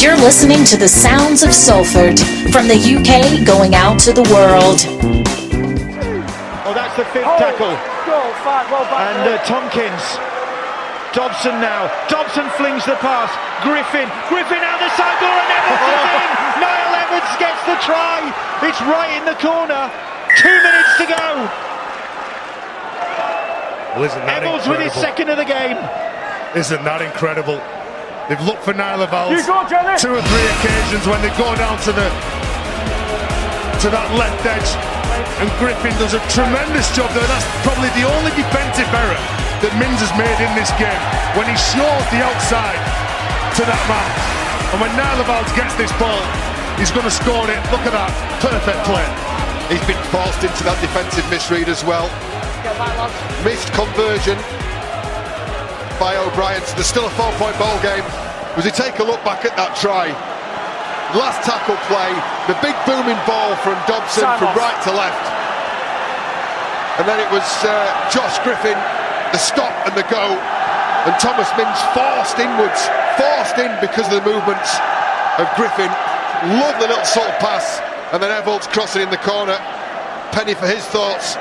You're listening to the sounds of Salford, from the UK going out to the world. Oh, that's the fifth tackle. And Tompkins. Dobson now. Dobson flings the pass. Griffin out the side door, and Evans is in. Niall Evans gets the try. It's right in the corner. 2 minutes to go. Well, isn't that Evans with his second of the game. Isn't that incredible? They've looked for Niall Evans 2 or 3 occasions when they go down to that left edge, and Griffin does a tremendous job there. That's probably the only defensive error that Mins has made in this game, when he shows the outside to that man. And when Niall Evans gets this ball, he's going to score it. Look at that, perfect play. He's been forced into that defensive misread as well. Missed conversion by O'Brien, so there's still a 4-point ball game. Was he take a look back at that try? Last tackle play, the big booming ball from Dobson from right to left. And then it was Josh Griffin, the stop and the go. And Thomas Mins forced inwards, forced in because of the movements of Griffin. Lovely little sort of pass. And then Evolds crossing in the corner. Penny for his thoughts.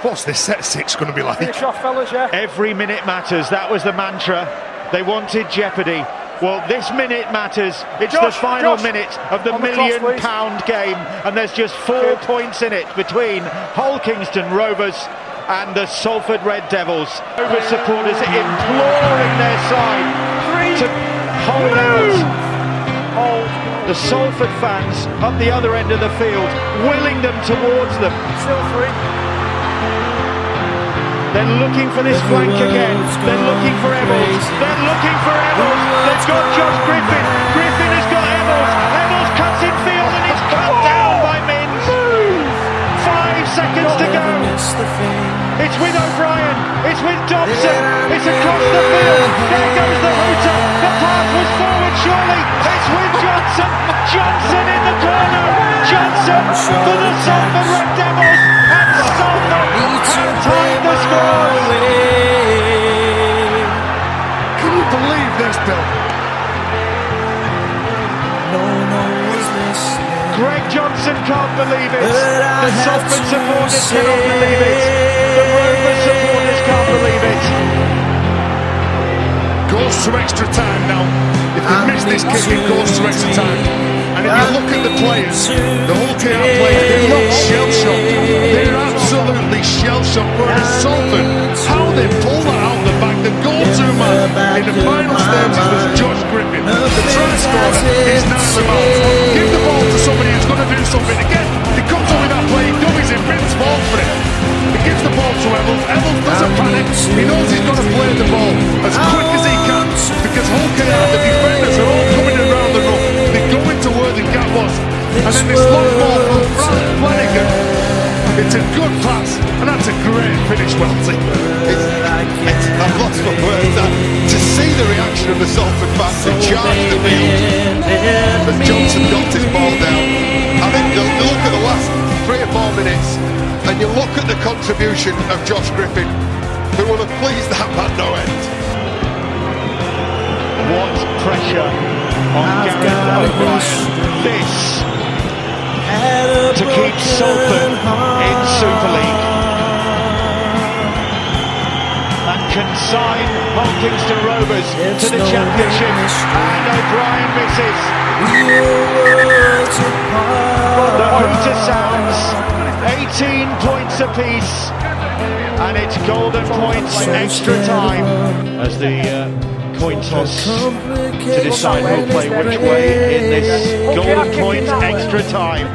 What's this set 6 going to be like? Every minute matters. That was the mantra. They wanted jeopardy. Well, this minute matters. It's the final minute of the £1 million game, and there's just 4 points in it between Hull Kingston Rovers and the Salford Red Devils. Rovers supporters imploring their side to hold out. The Salford fans up the other end of the field, willing them towards them. They're looking for this flank again. They're looking for Evolds. They're looking for Evolds. They've got Josh Griffin. Griffin has got Evolds. Evolds cuts in field and it's cut down by Mins. 5 seconds to go. It's with O'Brien. It's with Dobson. It's across the field. There goes the hooter. The pass was forward surely. It's with Johnson. Johnson in the corner. Johnson for the Salford Red Devils. And Salford have tied the score. Can you believe this, Bill? Greg Johnson can't believe it. The Salford supporters cannot believe it. The Rovers supporters can't believe it. Goes to extra time now. If they miss this kick, it goes to extra time. And if you look at the players, the whole KR players, they look shell-shocked. They're absolutely shell-shocked. Whereas Salford, how they pull that out of the bag, the go-to man in the final stages was Josh Griffin. The try scorer is Niall Evans. Give the ball to somebody who's going to do something. Again, he comes up with that play, he dummies it, Vince falls for it. He gives the ball to Evolds. Evolds doesn't panic. He knows he's got to play the ball as quick as he can, because whole KR, the defenders are all coming around the rough. They go into where the gap was. And then this long ball from Frank Flanagan. It's a good pass, and that's a great finish, Welty. I've lost my words. To see the reaction of the Salford fans who charged the field as Johnson got his ball down. I think you look at the last 3 or 4 minutes, and you look at the contribution of Josh Griffin, who will have pleased that man no end. What pressure on Gareth O'Brien. This to keep Salford in Super League and consign Hull Kingston Rovers to the Championship, and O'Brien misses. The hooter sounds. 18 points apiece, and it's golden points extra time as the coin toss to decide who'll play which way in this golden point extra time.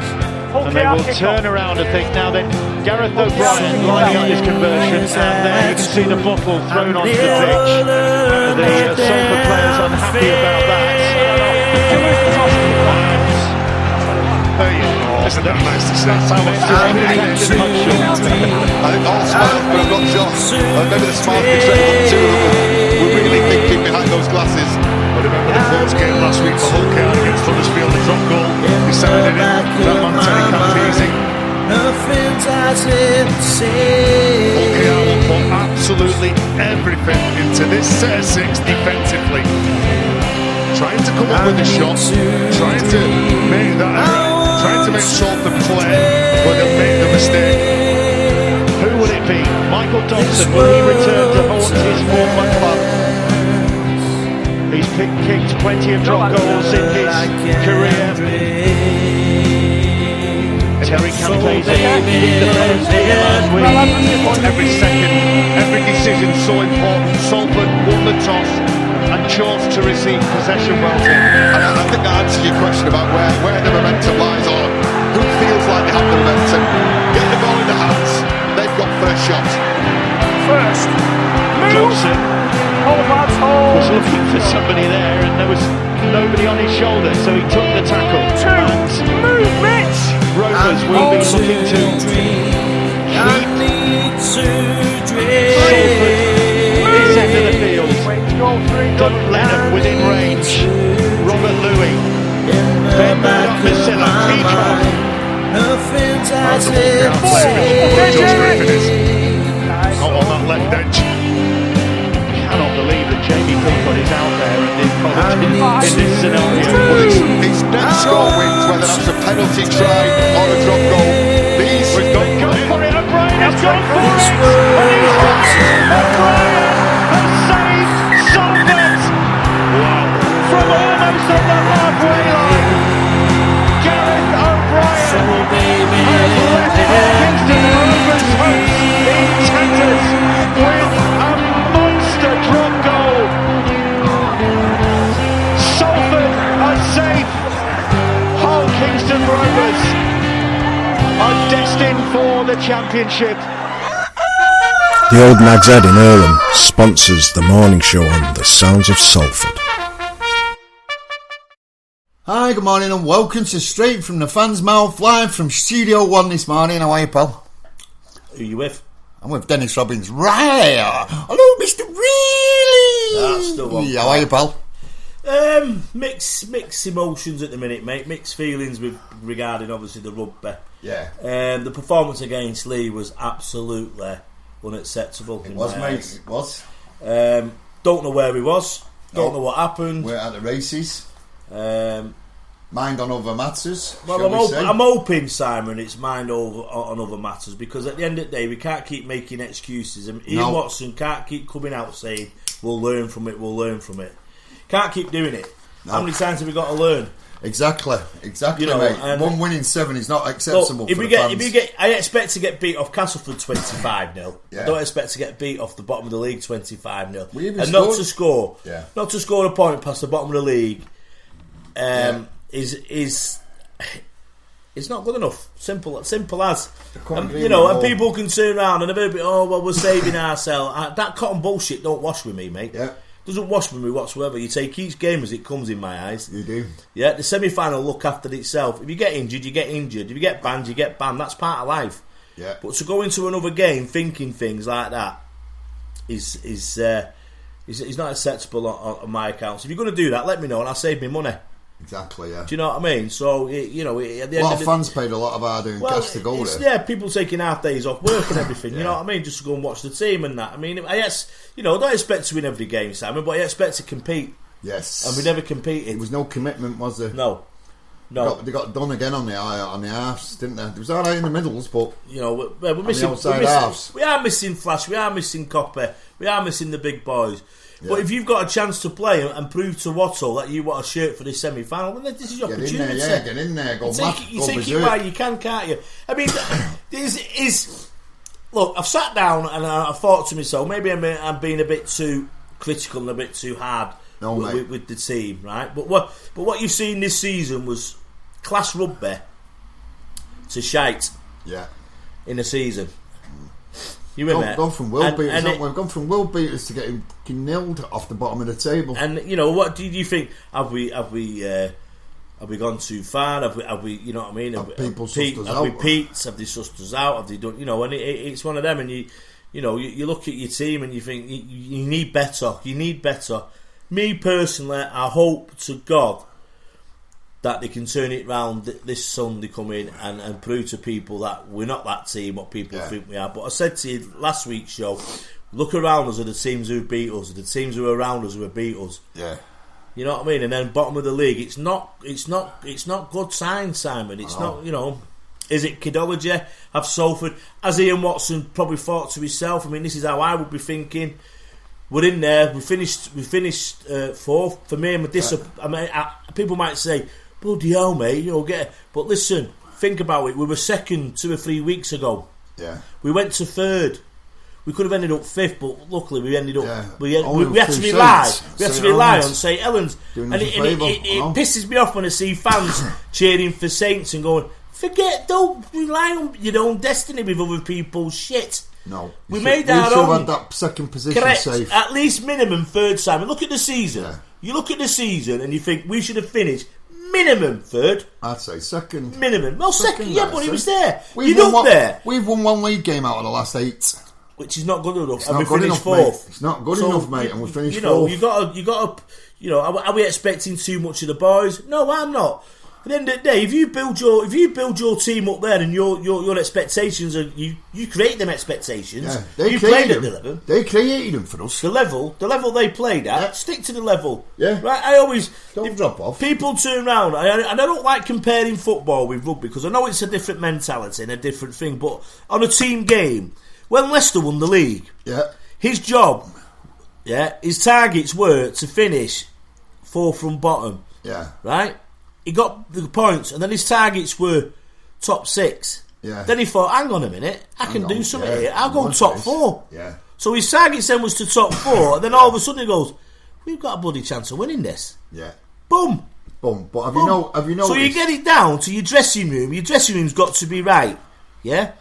And they will turn around and think, now then, Gareth O'Brien lining up this conversion, and there you can see the bottle thrown onto the pitch. The Salford players unhappy about that. Isn't that nice to see? I think all smiles, but I'm not sure. Maybe the smiles betray one too. We're really thinking behind those glasses. I remember the first game last week for Hull KR against Huddersfield, the drop goal decided it. That man Terry can't easy. Hull KR will put absolutely everything into this set of 6 defensively, trying to come up with a shot, trying to make that error, trying to make Salford play, but they've made the mistake. Who will it be? Michael Dobson, will he return to haunt his former club? He's kicked plenty of drop goals in his career. Terry Campese hit the post here last week. Every second, every decision so important. Salford won the toss and chose to receive possession well taken. And I think that answers your question about where the momentum lies, or who feels like they have the momentum. Get the ball in the hands, they've got first shot. First, Dobson was looking for somebody there, and there was nobody on his shoulder, so he took the tackle. Rovers will be looking to keep Salford this end of the field. Don't let them within range. Robert Louis, Ben Murdoch-Masilla, Peacock. Josh Griffin is not on that left edge. Cannot believe that Jamie Peacock is out there in this scenario. Well, it's net score wins, whether that's a penalty try or a drop goal. We've gone for it. O'Brien has gone for it. And he's got it. O'Brien has saved Salford. Wow. From almost on the halfway line. Gareth O'Brien has left Kingston Rovers hopes in tatters with a monster drop goal. Salford are safe. Hull Kingston Rovers are destined for the championship. The Old Nag's Head in Earlham sponsors the morning show on The Sounds of Salford. Hi, good morning and welcome to Straight from the Fans' Mouth, live from Studio 1 this morning. How are you, pal? Who are you with? I'm with Dennis Robbins. Right. Hello, Mr. Really. That's the one. How are you, pal? Mixed emotions at the minute, mate. Mixed feelings regarding obviously the rugby. Yeah. The performance against Lee was absolutely unacceptable. It was, mate. It was. Don't know where he was. Don't know what happened. We're at the races. Mind on other matters. Well, I'm hoping, Simon, it's mind on other matters, because at the end of the day, we can't keep making excuses. And Ian Watson can't keep coming out saying, we'll learn from it. Can't keep doing it. No. How many times have we got to learn? Exactly, you know, mate. 1 win in 7 is not acceptable for the fans. I expect to get beat off Castleford 25-0. Yeah. I don't expect to get beat off the bottom of the league 25-0. And not to score a point past the bottom of the league is not good enough. Simple as. And people can turn around and a bit, we're saving ourselves. That cotton bullshit don't wash with me, mate. Yeah. Doesn't wash with me whatsoever. You take each game as it comes, in my eyes. You do. Yeah, the semi-final look after itself. If you get injured, you get injured. If you get banned, you get banned. That's part of life. Yeah. But to go into another game thinking things like that is not acceptable on my accounts. If you're going to do that, let me know and I'll save me money. Exactly, yeah. Do you know what I mean? So, at the end a lot of fans paid a lot of hard-earned cash to go there. Yeah, people taking half days off work and everything, you know what I mean? Just to go and watch the team and that. I mean, I don't expect to win every game, Simon, but I expect to compete. Yes. And we never competed. There was no commitment, was there? No. They got done again on the halves, didn't they? There was alright in the middles, but we're missing halves. We are missing Flash, we are missing Copper, we are missing the big boys. Yeah. But if you've got a chance to play and prove to Wattle that you want a shirt for this semi-final, then this is your opportunity. Get in there, go mad, you take it while you can, can't you? I mean, look, I've sat down and I thought to myself, maybe I'm being a bit too critical and a bit too hard with the team, right? But what you've seen this season was class rugby to shite. Yeah. In a season. We've gone from world beaters to getting nilled off the bottom of the table. And what do you think? Have we gone too far? Have we? You know what I mean? Have people peaked? Sussed us have out? we peaked? Have they sussed us out? Have they done? And it's one of them. And you look at your team and you think you need better. You need better. Me personally, I hope to God that they can turn it round this Sunday, come in and prove to people that we're not that team what people think we are. But I said to you last week's show, look around us at the teams who beat us, the teams who are around us who have beat us. Yeah. You know what I mean? And then bottom of the league, it's not good sign, Simon. It's not, you know. Is it kidology? Have Salford, as Ian Watson probably thought to himself? I mean, this is how I would be thinking. We're in there. We finished fourth. For me, I mean, people might say, "Bloody hell, mate, you'll get it." But listen, think about it. We were second 2 or 3 weeks ago. Yeah. We went to third. We could have ended up fifth, but luckily we ended up. Yeah. We had to rely. We had to rely on St Helens, and it pisses me off when I see fans cheering for Saints and going, don't rely on your own destiny with other people's shit. No, we made our own. Had that second position safe. At least minimum third, Simon. Look at the season. Yeah. You look at the season and you think we should have finished minimum third. I'd say second. Minimum. Well, second, yeah, but he was there. We've won one league game out of the last 8. Which is not good enough. It's and we finished fourth. It's not good enough, mate, and we finished fourth. You got to. Are we expecting too much of the boys? No, I'm not. At the end of the day, if you build your team up there and your expectations are you create them expectations. Yeah, they created them. They created them for us. The level they played at. Stick to the level. Yeah. Right. I always don't drop off. People turn around, and I don't like comparing football with rugby because I know it's a different mentality and a different thing. But on a team game, when Leicester won the league, his job, his targets were to finish 4th from bottom. Yeah. Right. He got the points, and then his targets were top 6. Yeah. Then he thought, hang on a minute, I can do something here. I'll go top 4. Yeah. So his targets then was to top 4, and then all of a sudden he goes, we've got a bloody chance of winning this. Yeah. Boom. Boom. But have you noticed? So you get it down to your dressing room. Your dressing room's got to be right. Yeah?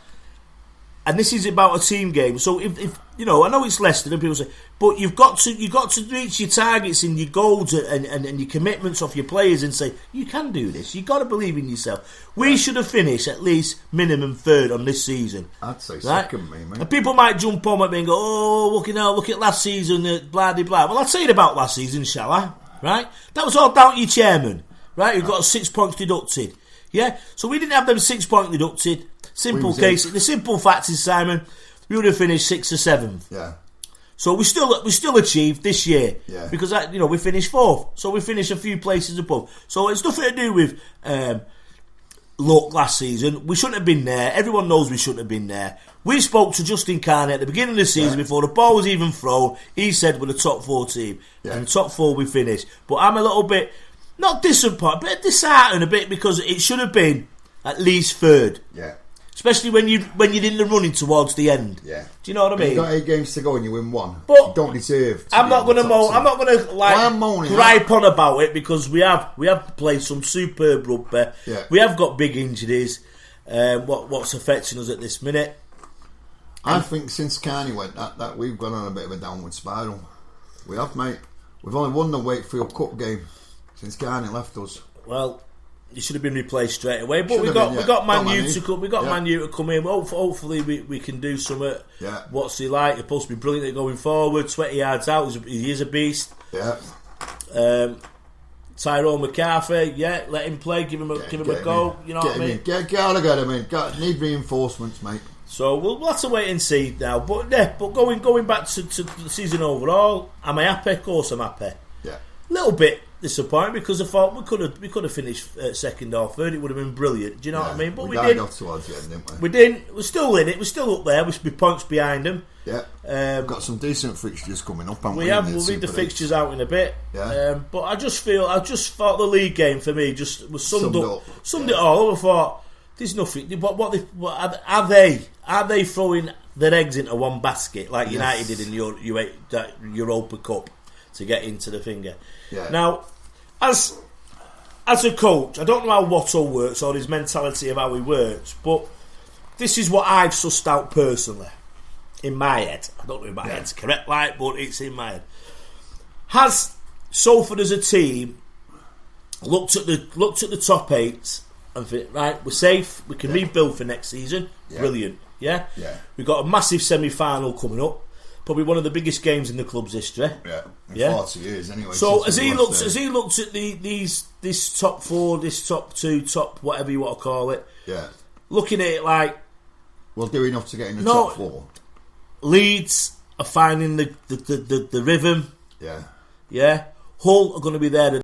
And this is about a team game. So if I know it's Leicester, and people say, but you've got to reach your targets and your goals and your commitments of your players and say you can do this. You've got to believe in yourself. We should have finished at least minimum 3rd on this season. I'd say second, mate. And people might jump on at me and go, "Oh, look at last season, blah blah blah." Well, I'll tell you about last season, shall I? Right? That was all down to your chairman, right? Who got 6 points deducted. Yeah. So we didn't have them 6 points deducted. Simple case. The simple fact is, Simon, we would have finished 6th or 7th. Yeah. So we still achieved this year. Yeah. Because we finished 4th, so we finished a few places above. So it's nothing to do with luck last season. We shouldn't have been there. Everyone knows we shouldn't have been there. We spoke to Justin Carney at the beginning of the season before the ball was even thrown. He said we're the top 4 team, and top 4 we finished. But I'm a little bit not disappointed, but disheartened a bit because it should have been at least 3rd. Yeah. Especially when you're in the running towards the end. Yeah. Do you know what I mean? You've got 8 games to go and you win 1. But you don't deserve. I'm not going to moan. I'm not going to gripe on about it because we have played some superb rugby. Yeah. We have got big injuries. What's affecting us at this minute? I think since Carney went, that we've gone on a bit of a downward spiral. We have, mate. We've only won the Wakefield Cup game since Carney left us. Well, he should have been replaced straight away, but we got Manu to come. We got Manu to come in. Hopefully, we can do something. Yeah. What's he like? He's supposed to be brilliant at going forward. 20 yards out, he is a beast. Yeah. Tyrone McCarthy, let him play. Give him a go. You know what I mean? Get him in. Need reinforcements, mate. So we'll have to wait and see now. But going back to the season overall, am I happy? Of course, I'm happy. Yeah. A little bit disappointed because I thought we could have finished 2nd or 3rd. It would have been brilliant. Do you know what I mean? But we didn't. Off towards the end, didn't we? We didn't. We're still in it. We're still up there. We should be points behind them. Yeah. Got some decent fixtures coming up. We'll read the fixtures out in a bit. Yeah. But I just thought the league game for me just was summed it all up. I thought there's nothing. What are they throwing their eggs into one basket like United did in Europa Cup to get into the finger? Yeah. Now, as a coach, I don't know how Watto works or his mentality of how he works, but this is what I've sussed out personally in my head. I don't know if my head's correct, but it's in my head. Has Salford as a team looked at the top 8 and think, right, we're safe, we can rebuild for next season? Brilliant. Yeah? We've got a massive semi-final coming up. Probably one of the biggest games in the club's history. In 40 years anyway. So has he looked at this top 4, this top 2, top whatever you want to call it? Yeah. Looking at it like, we'll do enough to get in the top 4. Leeds are finding the rhythm. Yeah. Yeah. Hull are going to be there